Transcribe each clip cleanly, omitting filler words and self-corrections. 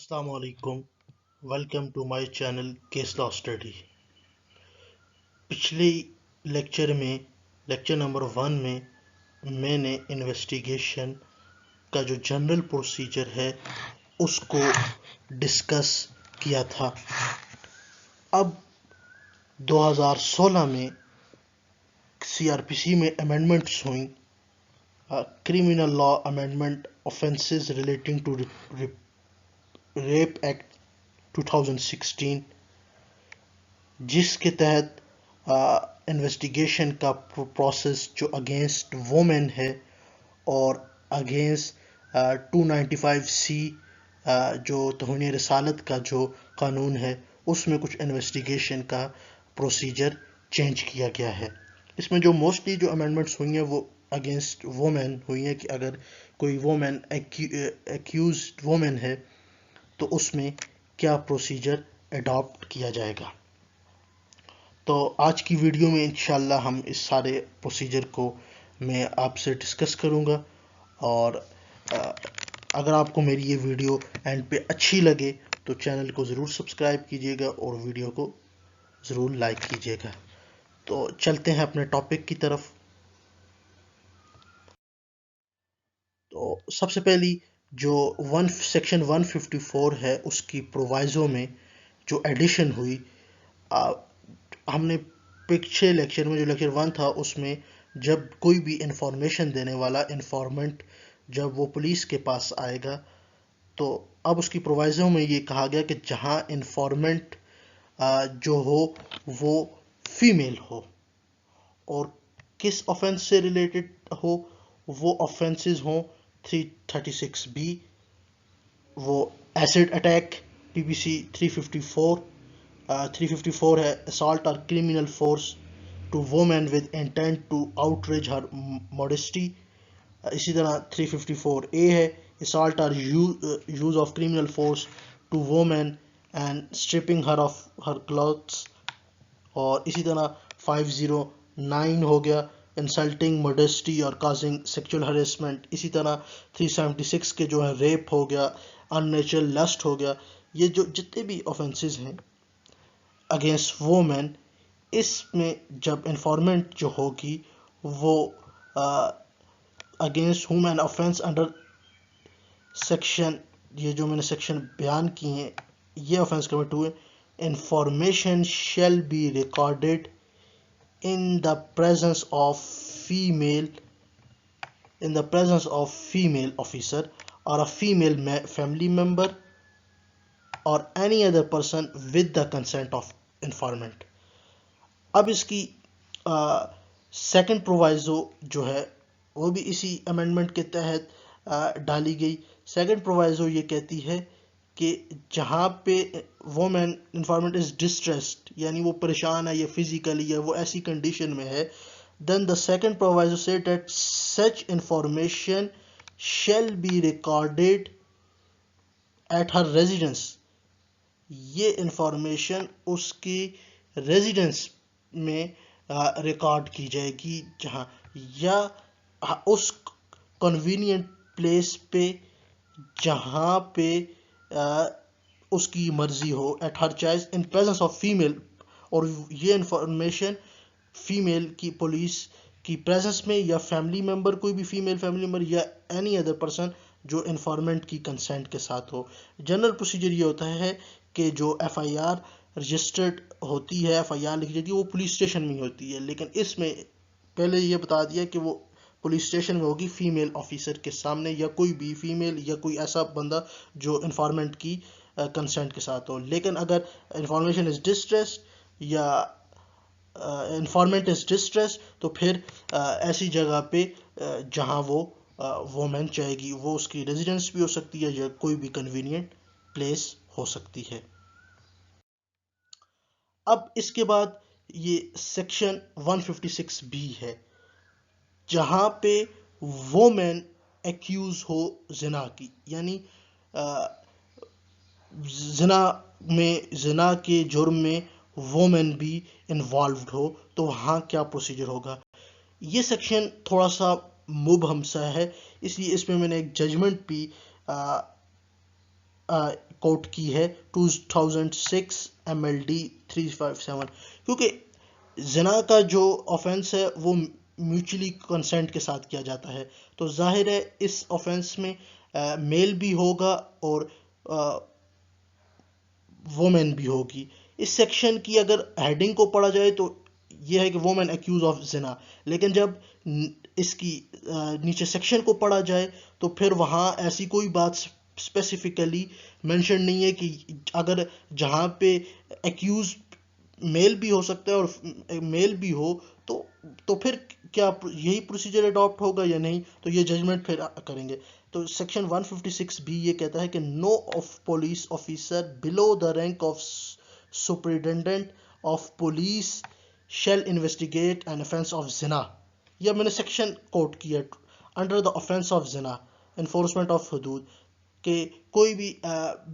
السلام علیکم، welcome to my channel case law study. پچھلی لیکچر میں لیکچر نمبر 1 میں نے انویسٹیگیشن کا جو جنرل پروسیجر ہے اس کو ڈسکس کیا تھا۔ اب 2016 میں سی آر پی سی میں امینڈمنٹس ہوئیں، criminal law amendment offenses relating to rape act 2016، جس کے تحت انویسٹیگیشن کا پروسیس جو اگینسٹ وومن ہے اور اگینسٹ 295C جو توہین رسالت کا جو قانون ہے اس میں کچھ انویسٹیگیشن کا پروسیجر چینج کیا گیا ہے۔ اس میں جو موسٹلی جو امینڈمنٹس ہوئی ہیں وہ اگینسٹ وومن ہوئی ہیں کہ اگر کوئی وومن ایکیوزڈ وومن ہے تو اس میں کیا پروسیجر اڈاپٹ کیا جائے گا۔ تو آج کی ویڈیو میں انشاءاللہ ہم اس سارے پروسیجر کو میں آپ سے ڈسکس کروں گا، اور اگر آپ کو میری یہ ویڈیو اینڈ پہ اچھی لگے تو چینل کو ضرور سبسکرائب کیجیے گا اور ویڈیو کو ضرور لائک کیجیے گا۔ تو چلتے ہیں اپنے ٹاپک کی طرف۔ تو سب سے پہلی جو سیکشن 154 ہے اس کی پرووائزو میں جو ایڈیشن ہوئی، ہم نے پچھلے لیکچر میں جو لیکچر 1 تھا اس میں جب کوئی بھی انفارمیشن دینے والا انفارمنٹ جب وہ پولیس کے پاس آئے گا تو اب اس کی پرووائزو میں یہ کہا گیا کہ جہاں انفارمنٹ جو ہو وہ فیمیل ہو اور کس آفینس سے ریلیٹڈ ہو، وہ آفینسز ہوں 336B، وہ ایسڈ اٹیک پی پی سی 354 ہے assault or criminal force to woman with intent to outrage her modesty۔ اسی طرح 354A ہے assault or use of criminal force to woman and stripping her of her clothes، اور اسی طرح 509 ہو گیا انسلٹنگ موڈیسٹی اور causing sexual harassment. اسی طرح 376 کے جو ہے ریپ ہو گیا، ان نیچرل لسٹ ہو گیا۔ یہ جو جتنے بھی آفینسز ہیں اگینسٹ وومن، اس میں جب انفارمنٹ جو ہوگی وہ against whom an offence under section, یہ جو میں نے سیکشن بیان کی ہیں یہ آفینس کمٹ ہوئے، information shall be recorded in the presence of female officer or a female family member or any other person with the consent of informant۔ اب اس کی سیکنڈ پرووائزو جو ہے وہ بھی اسی امینڈمنٹ کے تحت ڈالی گئی۔ سیکنڈ پرووائزو یہ کہتی ہے کہ جہاں پہ وومن انفارمنٹ از ڈسٹریسڈ، یعنی وہ پریشان ہے یا فزیکلی یا وہ ایسی کنڈیشن میں ہے، then the second proviso said that such information shall be recorded at her residence۔ یہ انفارمیشن اس کی ریزیڈنس میں ریکارڈ کی جائے گی، جہاں یا اس کنوینئنٹ پلیس پہ جہاں پہ اس کی مرضی ہو، at her choice in presence of female, اور یہ انفارمیشن فیمیل کی پولیس کی پریزنس میں یا فیملی ممبر، کوئی بھی فیمیل فیملی ممبر یا اینی ادر پرسن جو انفارمنٹ کی کنسنٹ کے ساتھ ہو۔ جنرل پروسیجر یہ ہوتا ہے کہ جو ایف آئی آر رجسٹرڈ ہوتی ہے، ایف آئی آر لکھی جاتی ہے، وہ پولیس اسٹیشن میں ہوتی ہے، لیکن اس میں پہلے یہ بتا دیا کہ وہ پولیس اسٹیشن میں ہوگی فیمیل آفیسر کے سامنے، یا کوئی بھی فیمیل یا کوئی ایسا بندہ جو انفارمنٹ کی کنسنٹ کے ساتھ ہو۔ لیکن اگر انفارمیشن از ڈسٹریسڈ یا انفارمنٹ از ڈسٹریس تو پھر ایسی جگہ پہ جہاں وہ وومن چاہے گی، وہ اس کی ریزیڈنس بھی ہو سکتی ہے یا کوئی بھی کنوینئنٹ پلیس ہو سکتی ہے۔ اب اس کے بعد یہ سیکشن 156B ہے، جہاں پہ وومن ایکیوز ہو زنا کی، یعنی زنا کے جرم میں وومن بھی انوالوڈ ہو، تو وہاں کیا پروسیجر ہوگا۔ یہ سیکشن تھوڑا سا مبہم سا ہے، اس لیے اس میں میں نے ایک ججمنٹ بھی کوٹ کی ہے 2006 MLD 357, کیونکہ زنا کا جو آفینس ہے وہ میوچلی کنسنٹ کے ساتھ کیا جاتا ہے، تو ظاہر ہے اس آفینس میں میل بھی ہوگا اور وومن بھی ہوگی. اس سیکشن کی اگر ہیڈنگ کو پڑھا جائے تو یہ ہے کہ وومن ایکیوز آف زنا، لیکن جب اس کی نیچے سیکشن کو پڑھا جائے تو پھر وہاں ایسی کوئی بات اسپیسیفکلی مینشن نہیں ہے کہ اگر جہاں پہ ایکیوز میل بھی ہو سکتا ہے اور میل بھی ہو تو پھر کیا یہی پروسیجر اڈاپٹ ہوگا یا نہیں، تو یہ ججمنٹ پھر کریں گے. تو سیکشن 156B یہ کہتا ہے کہ no of police officer below the rank of superintendent of police shall investigate an offense of زنا. یہ میں نے سیکشن کوٹ کیا انڈر دا offense آف زنا انفورسمنٹ آف حدود، کہ کوئی بھی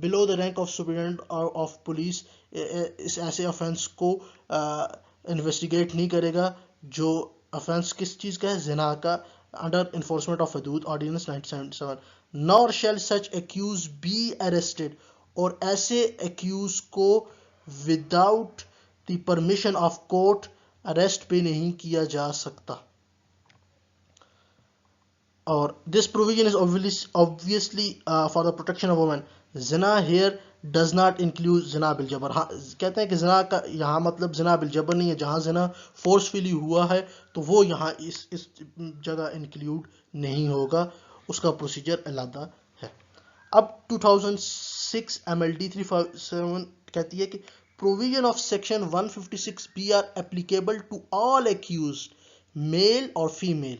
below the rank of superintendent of police اس ایسے offense کو انویسٹیگیٹ نہیں کرے گا جو offense کس چیز کا ہے، زنا کا، under enforcement of Hudood ordinance 1977. Nor shall such accused be arrested، اور ایسے ایکیوز کو without the permission of court arrest بھی نہیں کیا جا سکتا. اور this provision is obviously for the protection of women. زنا here does not include زنا بالجبر. ہاں کہتے ہیں کہ زنا کا یہاں مطلب زنا بالجبر نہیں ہے، جہاں زنا فورسفلی ہوا ہے تو وہ یہاں اس جگہ انکلیوڈ نہیں ہوگا، اس کا پروسیجر علیحدہ ہے. اب 2006 MLD 357 کہتی ہے کہ provision of section 156B are applicable to all accused, male or female.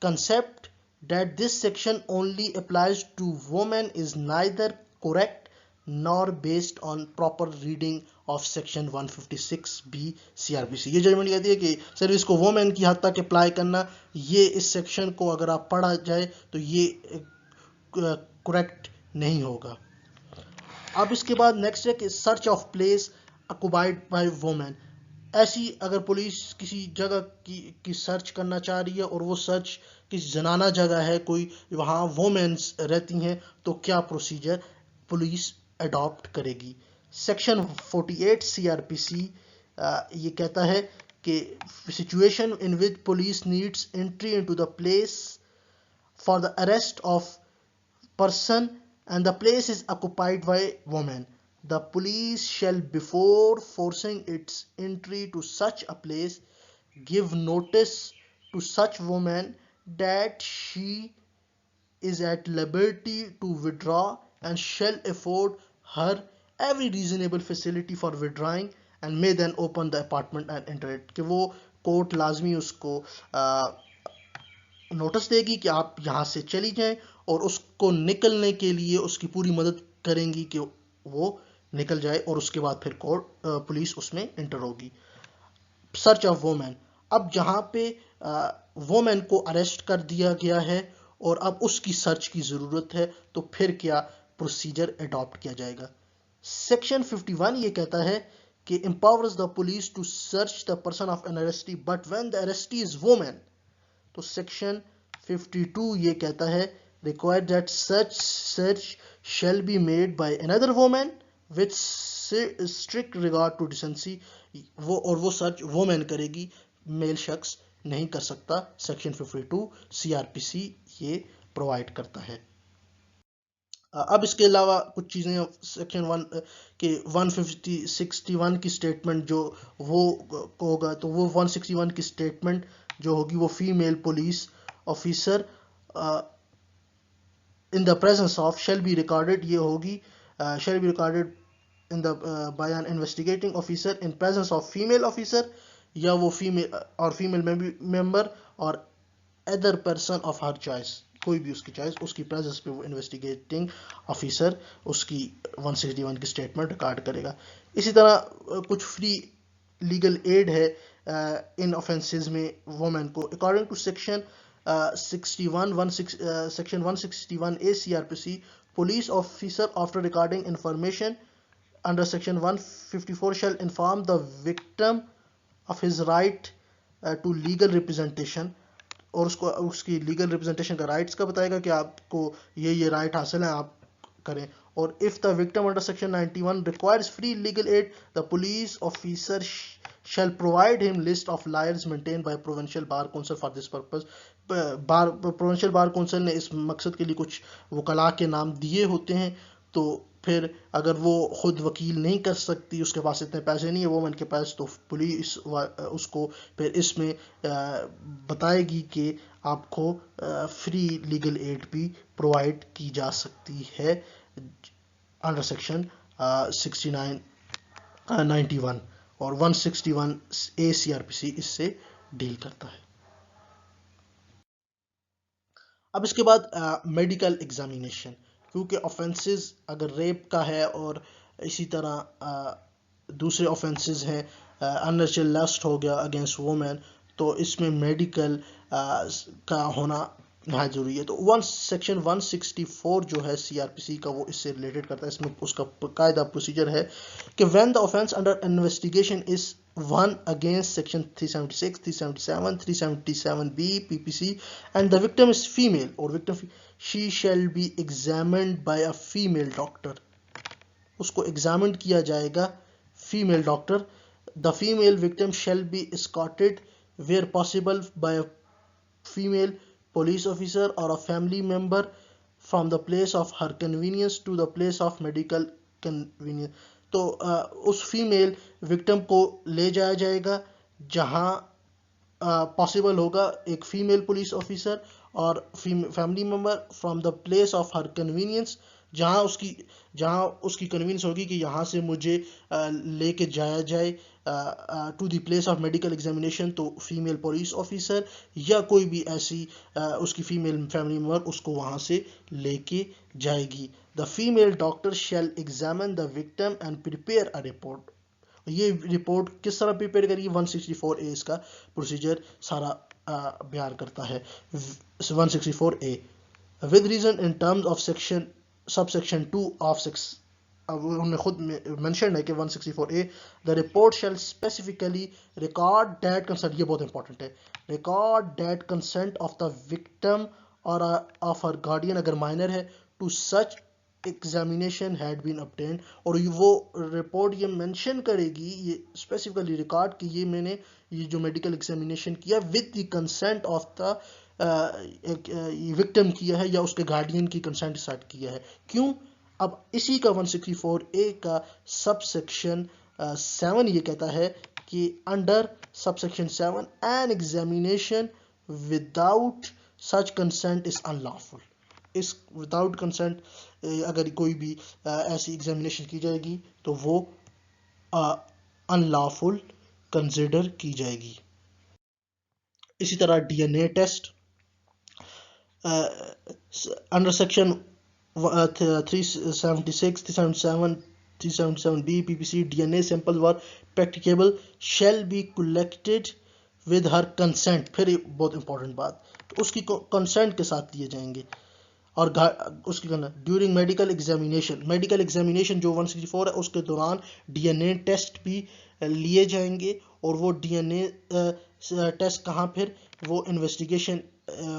Concept that this section only applies to women is neither correct nor based on proper reading of section 156B CRPC. یہ judgment کہتی ہے کہ صرف اس کو women کی حد تک apply کرنا، یہ اس سیکشن کو اگر آپ پڑھا جائے تو یہ کریکٹ نہیں ہوگا. اب اس کے بعد نیکسٹ ہے کہ search of place occupied by woman. ایسی اگر پولیس کسی جگہ کی سرچ کرنا چاہ رہی ہے اور وہ سرچ کسی زنانہ جگہ ہے، کوئی وہاں وومنس رہتی ہیں، تو کیا پروسیجر پولیس اڈاپٹ کرے گی. سیکشن 48 CRPC یہ کہتا ہے کہ situation in which police needs entry into the place for the arrest of person and the place is occupied by women, the police shall, before forcing its entry to such a place, give notice to such woman that she is at liberty to withdraw and shall afford her every reasonable facility for withdrawing and may then open the apartment and enter it. کہ وہ court لازمی اس کو notice دے گی کہ آپ یہاں سے چلی جائیں، اور اس کو نکلنے کے لیے اس کی پوری مدد کریں گی کہ وہ نکل جائے، اور اس کے بعد پھر پولیس اس میں انٹر ہوگی. Search of woman. اب جہاں پہ وومن کو اریسٹ کر دیا گیا ہے اور اب اس کی سرچ کی ضرورت ہے تو پھر کیا پروسیجر اڈاپٹ کیا جائے گا. سیکشن 51 یہ کہتا ہے کہ empowers the police to search the person of an arrestee but when the arrestee is woman. تو سیکشن 52 یہ کہتا ہے required that such search shall be made by another woman with strict regard to decency. وہ search women کرے گی، میل شخص نہیں کر سکتا. سیکشن 52 CRPC یہ پرووائڈ کرتا ہے. اب اس کے علاوہ کچھ چیزیں سیکشن 161 کی سٹیٹمنٹ جو وہ ہوگا، تو وہ 161 کی سٹیٹمنٹ جو ہوگی وہ female police officer in the presence of shall be recorded، یہ ہوگی shall be recorded in the by an investigating officer in presence of female officer، یا وہ فیمیل اور فیمیل ممبر اور other person of her choice, کوئی بھی اس کی choice, اس کی پریزنس پہ وہ انویسٹیگیٹنگ آفیسر اس کی 161 کی سٹیٹمنٹ ریکارڈ کرے گا. اسی طرح کچھ فری لیگل ایڈ ہے ان آفینسز میں وومن کو. According to section 161A CRPC, police officer after recording information under section 154 shall inform the victim of his right to legal representation، اور اس کو اس کی لیگل ریپرزنٹیشن کا رائٹس کا بتائے گا کہ آپ کو یہ رائٹ حاصل ہیں، آپ کریں. اور if the victim under section 91 requires free legal aid, the police officer shall provide him list of lawyers maintained by provincial bar council for this purpose. provincial bar council نے اس مقصد کے لیے کچھ وکلاء کے نام دیے ہوتے ہیں. تو پھر اگر وہ خود وکیل نہیں کر سکتی, اس کے پاس اتنے پیسے نہیں ہیں وومن کے پاس, تو پولیس اس کو پھر اس میں بتائے گی کہ آپ کو فری لیگل ایڈ بھی پرووائڈ کی جا سکتی ہے انڈر سیکشن 91 اور 161A CRPC اس سے ڈیل کرتا ہے. اب اس کے بعد میڈیکل ایگزامینیشن, کیونکہ آفینسز اگر ریپ کا ہے اور اسی طرح دوسرے آفینسز ہیں, اننیچرل لسٹ ہو گیا اگینسٹ وومین, تو اس میں میڈیکل کا ہونا نہایت ضروری ہے. تو سیکشن 164 جو ہے CRPC کا وہ اس سے ریلیٹڈ کرتا ہے. اس میں اس کا باقاعدہ پروسیجر ہے کہ when the offense under investigation is one against section 376, 377, 377B PPC and the victim is female or victim she shall be examined by a female doctor. اس کو examined کیا جائے گا female doctor. The female victim shall be escorted where possible by a female police officer or a family member from the place of her convenience to the place of medical convenience. تو اس female victim کو لے جایا جائے گا جہاں possible ہوگا ایک female police officer اور family member from the place of her convenience, جہاں اس کی کنوینئنس ہوگی کہ یہاں سے مجھے لے کے جایا جائے to the place of medical examination. تو فیمیل پولیس آفیسر یا کوئی بھی ایسی اس کی فیمیل فیملی ممبر اس کو وہاں سے لے کے جائے گی. The female doctor shell examine the victim and prepare a report. یہ رپورٹ کس طرح پریپیئر کرے گی, 164A اس کا پروسیجر سارا بیان کرتا ہے. 164A with reason in terms of subsection 2 of 6, انہوں نے خود مینشن ہے کہ 164A the report shall specifically record that consent, یہ بہت امپورٹنٹ ہے, record that consent of the victim or of her guardian اگر مائنر ہے to such examination had been obtained. اور وہ رپورٹ یہ مینشن کرے گی, یہ اسپیسیفکلی ریکارڈ کہ یہ میں نے یہ جو میڈیکل ایگزامینیشن کیا with the consent of the victim کیا ہے یا اس کے گارڈین کی کنسنٹ سیٹ کیا ہے. کیوں؟ اب اسی کا 164A کا سب سیکشن 7 یہ کہتا ہے کہ under sub section 7 an examination without such consent is unlawful. اس وداؤٹ کنسنٹ اگر کوئی بھی ایسی ایگزامینیشن کی جائے گی تو وہ unlawful کنسیڈر کی جائے گی. اسی طرح DNA test under section 376, 377, 377B PPC DNA samples were practicable shall be collected with her consent. پھر یہ بہت امپورٹنٹ بات, تو اس کی کنسنٹ کے ساتھ لیے جائیں گے. اور اس کی ڈیورنگ میڈیکل ایگزامینیشن جو 164 ہے اس کے دوران DNA ٹیسٹ بھی لیے جائیں گے. اور وہ DNA ٹیسٹ کہاں, پھر وہ انویسٹیگیشن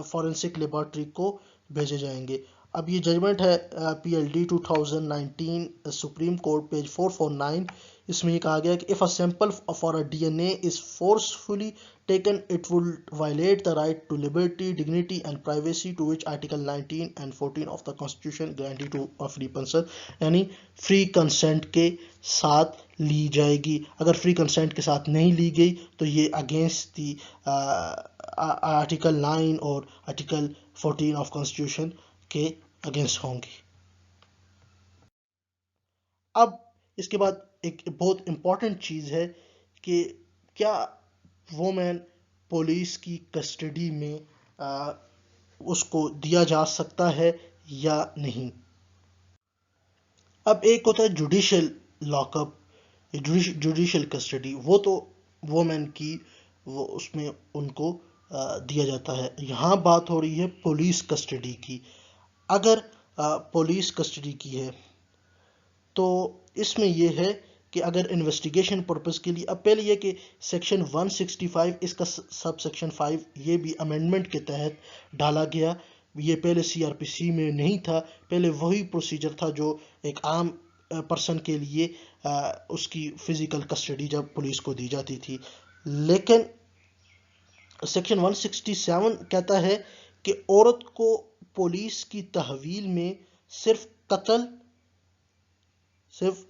فورینسک لیبارٹری کو بھیجے جائیں گے. اب یہ ججمنٹ ہے PLD 2019 سپریم کورٹ پیج 449. اس میں یہ کہا گیا کہ if a sample for a DNA is forcefully taken it will violate the right to liberty, dignity and privacy to which article 19 and 14 of the constitution guarantee to a free person. یعنی free consent کے ساتھ لی جائے گی. اگر free consent کے ساتھ نہیں لی گئی تو یہ اگینسٹ دی آرٹیکل 9 اور آرٹیکل 14 آف کانسٹیٹیوشن کے اگینسٹ ہوں گی. اب اس کے بعد ایک بہت امپورٹنٹ چیز ہے کہ کیا وومین پولیس کی کسٹڈی میں اس کو دیا جا سکتا ہے یا نہیں. اب ایک ہوتا ہے judicial lock up, judicial custody, وہ تو وومین کی وہ اس میں ان کو دیا جاتا ہے. یہاں بات ہو رہی ہے پولیس کسٹڈی کی. اگر پولیس کسٹڈی کی ہے تو اس میں یہ ہے کہ اگر انویسٹیگیشن پرپز کے لیے, اب پہلے یہ کہ سیکشن 165 اس کا سب سیکشن 5 یہ بھی امینڈمنٹ کے تحت ڈالا گیا یہ پہلے CRPC میں نہیں تھا. پہلے وہی پروسیجر تھا جو ایک عام پرسن کے لیے اس کی فزیکل کسٹڈی جب پولیس کو دی جاتی تھی. لیکن سیکشن 167 کہتا ہے کہ عورت کو پولیس کی تحویل میں صرف قتل، صرف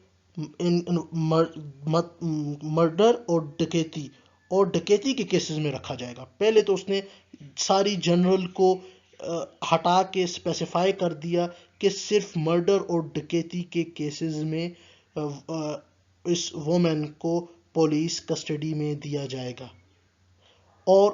مرڈر اور ڈکیتی کے کیسز میں رکھا جائے گا. پہلے تو اس نے ساری جنرل کو ہٹا کے اسپیسیفائی کر دیا کہ صرف مرڈر اور ڈکیتی کے کیسز میں اس وومن کو پولیس کسٹڈی میں دیا جائے گا، اور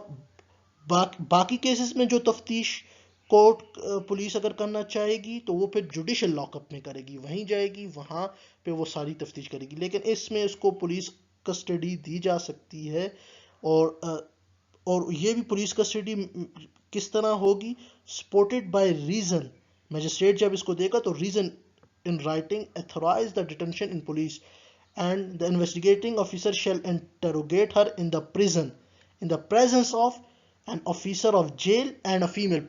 باقی کیسز میں جو تفتیش کورٹ پولیس اگر کرنا چاہے گی تو وہ پھر جوڈیشل لاک اپ میں کرے گی، وہیں جائے گی، وہاں پہ وہ ساری تفتیش کرے گی. لیکن اس میں اس کو پولیس کسٹڈی دی جا سکتی ہے. اور یہ بھی پولیس کسٹڈی کس طرح ہوگی؟ Supported by reason. میجسٹریٹ جب اس کو دے گا تو reason in writing authorize the detention in police, and the investigating officer shall interrogate her in the prison in the presence of an officer of jail and a female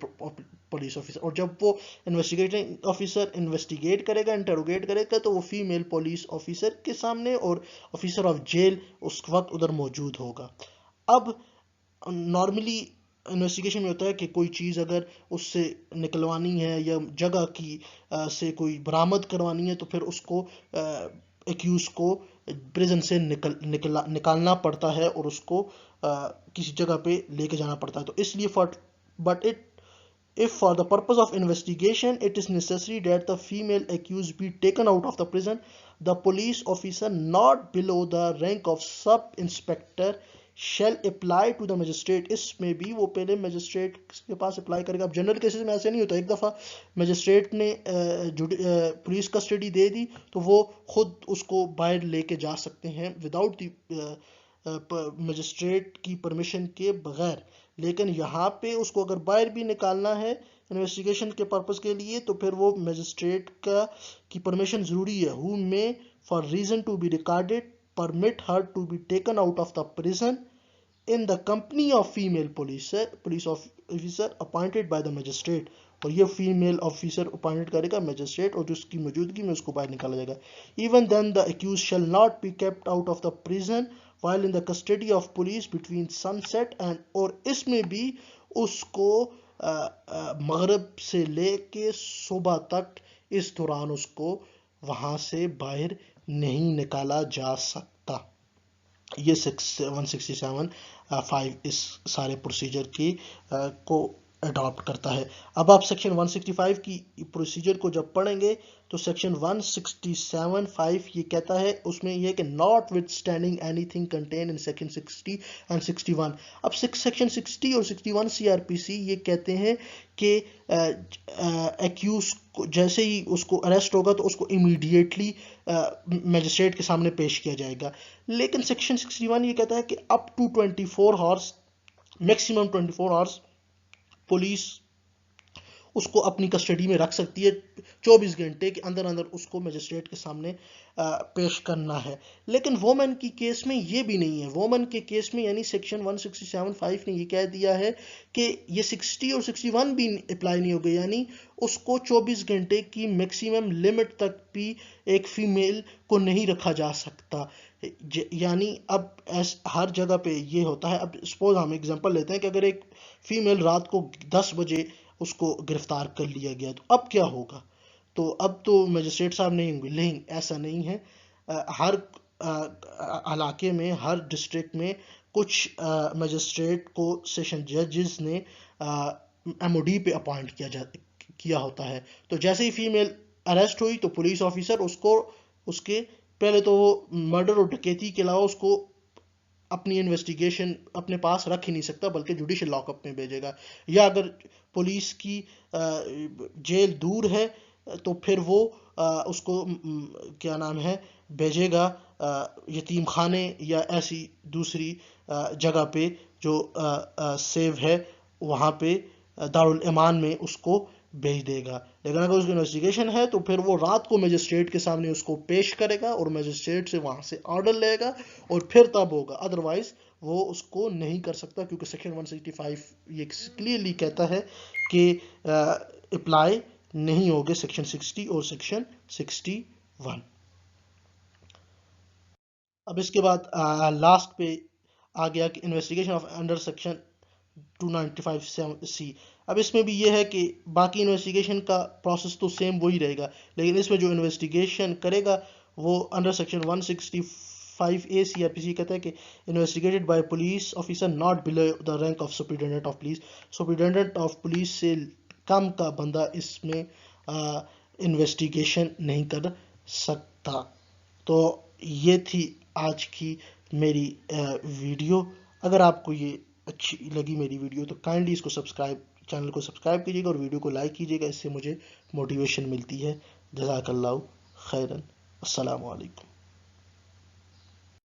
police officer. اور جب وہ investigating officer investigate کرے گا، interrogate کرے گا، تو وہ female police officer کے سامنے اور آفیسر آف جیل اس وقت ادھر موجود ہوگا. اب نارملی انویسٹیگیشن میں ہوتا ہے کہ کوئی چیز اگر اس سے نکلوانی ہے یا جگہ کی سے کوئی برآمد کروانی ہے تو پھر اس کو ایکیوز کو پریزن سے نکالنا پڑتا ہے اور اس کو کسی جگہ پہ لے کے جانا پڑتا ہے. تو اس لیے if for the purpose of investigation it is necessary that the female accused be taken out of the prison, the police officer not below the rank of sub inspector shall apply to the magistrate. اس میں بھی وہ پہلے magistrate کے پاس apply کرے گا. اب general cases میں ایسے نہیں ہوتا، ایک دفعہ میجسٹریٹ نے پولیس کسٹڈی دے دی تو وہ خود اس کو باہر لے کے جا سکتے ہیں وداؤٹ دی میجسٹریٹ کی پرمیشن کے بغیر. لیکن یہاں پہ اس کو اگر باہر بھی نکالنا ہے انویسٹیگیشن کے پرپز کے لیے تو پھر وہ میجسٹریٹ کی پرمیشن ضروری ہے. who may for reason to be recorded permit her to be taken out of the prison in the company of female police officer appointed by the magistrate. اور یہ فیمیل آفیسر اپوائنٹ کرے گا magistrate اور جس کی موجودگی میں اس کو باہر نکالا جائے گا. even then the accused shall not be kept out of the prison while in the custody of police between sunset and, اور اس میں بھی اس کو مغرب سے لے کے صبح تک اس دوران اس کو وہاں سے باہر نہیں نکالا جا سکتا. یہ 167(5) اس سارے پروسیجر کی کو اڈاپٹ کرتا ہے. اب آپ سیکشن 165 کی پروسیجر کو جب پڑھیں گے تو سیکشن 167(5) یہ کہتا ہے، اس میں یہ کہ not with standing any thing contain in section 60 and 61. اب سیکشن 60 اور 61 CRPC یہ کہتے ہیں کہ ایکیوز کو جیسے ہی اس کو اریسٹ ہوگا تو اس کو امیڈیٹلی میجسٹریٹ کے سامنے پیش کیا جائے گا. لیکن سیکشن 61 یہ کہتا ہے کہ up to 24 hours, maximum 24 hours police اس کو اپنی کسٹڈی میں رکھ سکتی ہے. 24 گھنٹے کے اندر اندر اس کو میجسٹریٹ کے سامنے پیش کرنا ہے. لیکن وومن کی کیس میں یہ بھی نہیں ہے. وومن کے کیس میں یعنی سیکشن 167(5) نے یہ کہہ دیا ہے کہ یہ 60 اور 61 بھی اپلائی نہیں ہوگا، یعنی اس کو 24 گھنٹے کی میکسیمم لمٹ تک بھی ایک فیمیل کو نہیں رکھا جا سکتا. یعنی اب ہر جگہ پہ یہ ہوتا ہے. اب سپوز ہم ایگزامپل لیتے ہیں کہ اگر ایک فیمیل رات کو 10 بجے اس کو گرفتار کر لیا گیا تو اب کیا ہوگا؟ تو اب تو میجسٹریٹ صاحب نہیں ہوں گے. نہیں، ایسا نہیں ہے. ہر علاقے میں، ہر ڈسٹرکٹ میں کچھ میجسٹریٹ کو سیشن ججز نے MOD پہ اپوائنٹ کیا ہوتا ہے. تو جیسے ہی فیمیل اریسٹ ہوئی تو پولیس آفیسر اس کو اس کے پہلے تو وہ مرڈر اور ڈکیتی کے علاوہ اس کو اپنی انویسٹیگیشن اپنے پاس رکھ ہی نہیں سکتا بلکہ جوڈیشل لاک اپ میں بھیجے گا. یا اگر پولیس کی جیل دور ہے تو پھر وہ اس کو کیا نام ہے بھیجے گا یتیم خانے یا ایسی دوسری جگہ پہ جو سیو ہے، وہاں پہ دارالایمان میں اس کو بھیج دے گا. لیکن اگر اس کی انویسٹیگیشن ہے تو پھر وہ رات کو میجسٹریٹ کے سامنے اس کو پیش کرے گا اور میجسٹریٹ سے وہاں سے آرڈر لے گا اور پھر تب ہوگا. ادروائز وہ اس کو نہیں کر سکتا، کیونکہ سیکشن 165 یہ کلیئرلی کہتا ہے کہ اپلائی نہیں ہوگے سیکشن 60 اور سیکشن 61۔ اب اس کے بعد لاسٹ پہ آ گیا کہ investigation of under section 295C۔ اب اس میں بھی یہ ہے کہ باقی انویسٹیگیشن کا پروسیس تو سیم وہی رہے گا، لیکن اس میں جو انویسٹیگیشن کرے گا وہ انڈر سیکشن 165A CRPC کہتا ہے کہ investigated by police officer not below the rank of superintendent of police. Superintendent of police سے کم کا بندہ اس میں انویسٹیگیشن نہیں کر سکتا۔ تو یہ تھی آج کی میری ویڈیو۔ اگر آپ کو یہ اچھی لگی میری ویڈیو تو کائنڈلی اس کو چینل کو سبسکرائب کیجیے گا اور ویڈیو کو لائک کیجیے گا، اس سے مجھے موٹیویشن ملتی ہے۔ جزاک اللہ خیرن، السلام علیکم۔